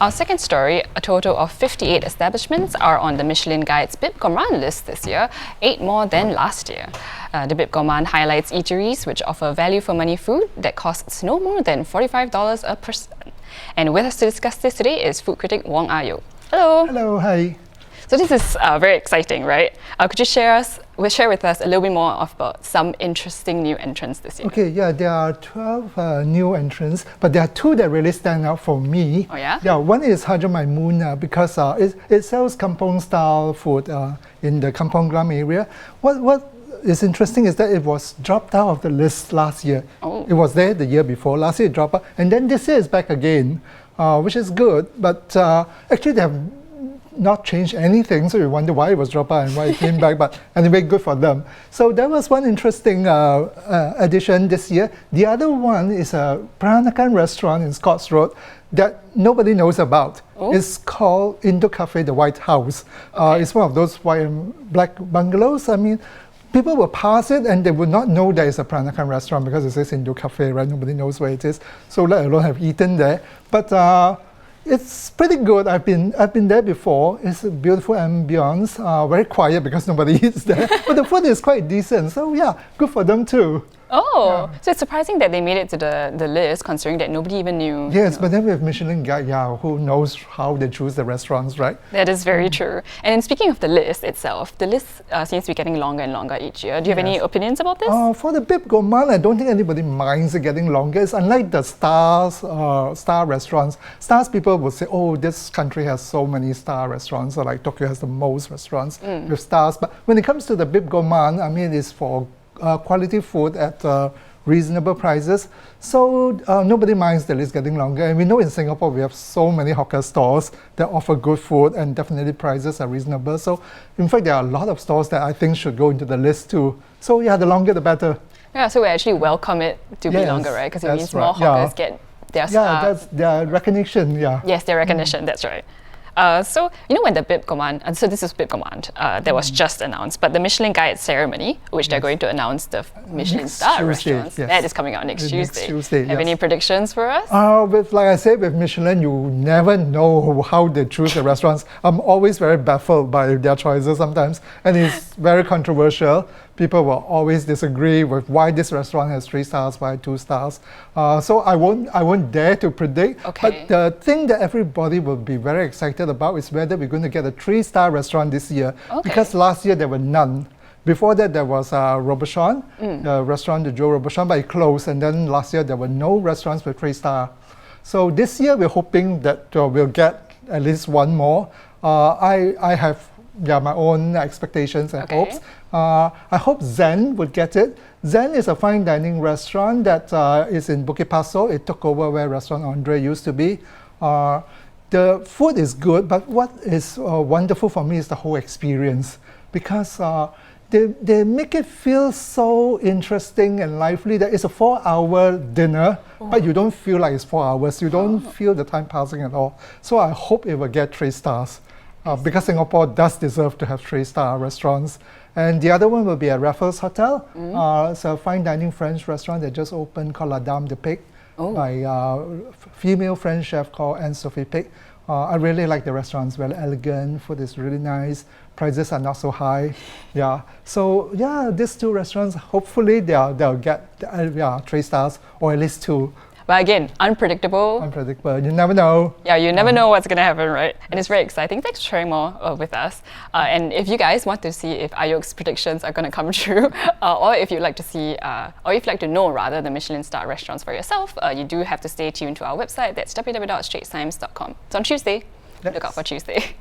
Our second story, a total of 58 establishments are on the Michelin Guide's Bib Gourmand list this year, 8 more than last year. The Bib Gourmand highlights eateries which offer value-for-money food that costs no more than $45 a person. And with us to discuss this today is food critic Wong Ah Yoke. Hello. Hello, hi. So this is very exciting, right? Could you share with us a little bit more about some interesting new entrants this year? Okay, yeah, there are 12 new entrants, but there are 2 that really stand out for me. Oh yeah? Yeah, one is Haja Maimuna because it sells kampong-style food in the Kampong Glam area. What is interesting is that it was dropped out of the list last year. Oh. It was there the year before. Last year it dropped out, and then this year it's back again, which is good. But actually they have not changed anything, so you wonder why it was dropped out and why it came back, but anyway, good for them. So that was one interesting addition this year. The other one is a Peranakan restaurant in Scotts Road that nobody knows about. Oh. It's called Indo Cafe, the White House. Okay. It's one of those white and black bungalows. I mean, people will pass it and they would not know there is a Peranakan restaurant because it says Indo Cafe, right? Nobody knows where it is, so let alone have eaten there. But it's pretty good. I've been there before. It's a beautiful ambience, very quiet because nobody eats there. But the food is quite decent. So yeah, good for them too. Oh, yeah. So it's surprising that they made it to the list, considering that nobody even knew. Yes, but then we have Michelin Guide, yeah, who knows how they choose the restaurants, right? That is very true. And then speaking of the list itself, the list seems to be getting longer and longer each year. Do you have any opinions about this? For the Bib Gourmand, I don't think anybody minds it getting longer. It's unlike the star restaurants. Stars people will say, oh, this country has so many star restaurants, or like Tokyo has the most restaurants with stars. But when it comes to the Bib Gourmand, I mean, it's for quality food at reasonable prices. So nobody minds the list getting longer. And we know in Singapore we have so many hawker stores that offer good food and definitely prices are reasonable. So in fact, there are a lot of stores that I think should go into the list too. So yeah, the longer the better. Yeah, so we actually welcome it to be longer, right? Because it means more hawkers get their that's their recognition, Yes, their recognition, that's right. So, you know when the Bib Gourmand, and so this is Bib Gourmand, that was just announced, but the Michelin Guide ceremony, which they're going to announce the Michelin-starred restaurants, that is coming out next Tuesday. Have any predictions for us? Like I said, with Michelin, you never know how they choose the restaurants. I'm always very baffled by their choices sometimes, and it's very controversial. People will always disagree with why this restaurant has 3 stars, why 2 stars. So I won't dare to predict. Okay. But the thing that everybody will be very excited about is whether we're going to get a 3-star restaurant this year. Okay. Because last year there were none. Before that there was Robuchon, the restaurant, the Joe Robuchon, but it closed. And then last year there were no restaurants with 3-star. So this year we're hoping that we'll get at least one more. I have my own expectations and hopes. I hope Zen would get it. Zen is a fine dining restaurant that is in Bukit Pasoh. It took over where Restaurant Andre used to be. The food is good, but what is wonderful for me is the whole experience, because they make it feel so interesting and lively that it's a 4-hour dinner, but you don't feel like it's 4 hours. You don't feel the time passing at all. So I hope it will get 3 stars. Because Singapore does deserve to have 3-star restaurants. And the other one will be at Raffles Hotel. It's a fine dining French restaurant that just opened called La Dame de Pique by a female French chef called Anne-Sophie Pique. I really like the restaurant. It's very elegant, food is really nice, prices are not so high. Yeah, so yeah, these 2 restaurants, hopefully they'll get 3 stars or at least 2. But again, unpredictable. Unpredictable. You never know. Yeah, you never know what's going to happen, right? And it's very exciting. Thanks for sharing more with us. And if you guys want to see if Ayoke's predictions are going to come true, or if you'd like to see, or if you'd like to know rather, the Michelin-starred restaurants for yourself, you do have to stay tuned to our website. That's www.straitstimes.com. It's on Tuesday. Look out for Tuesday.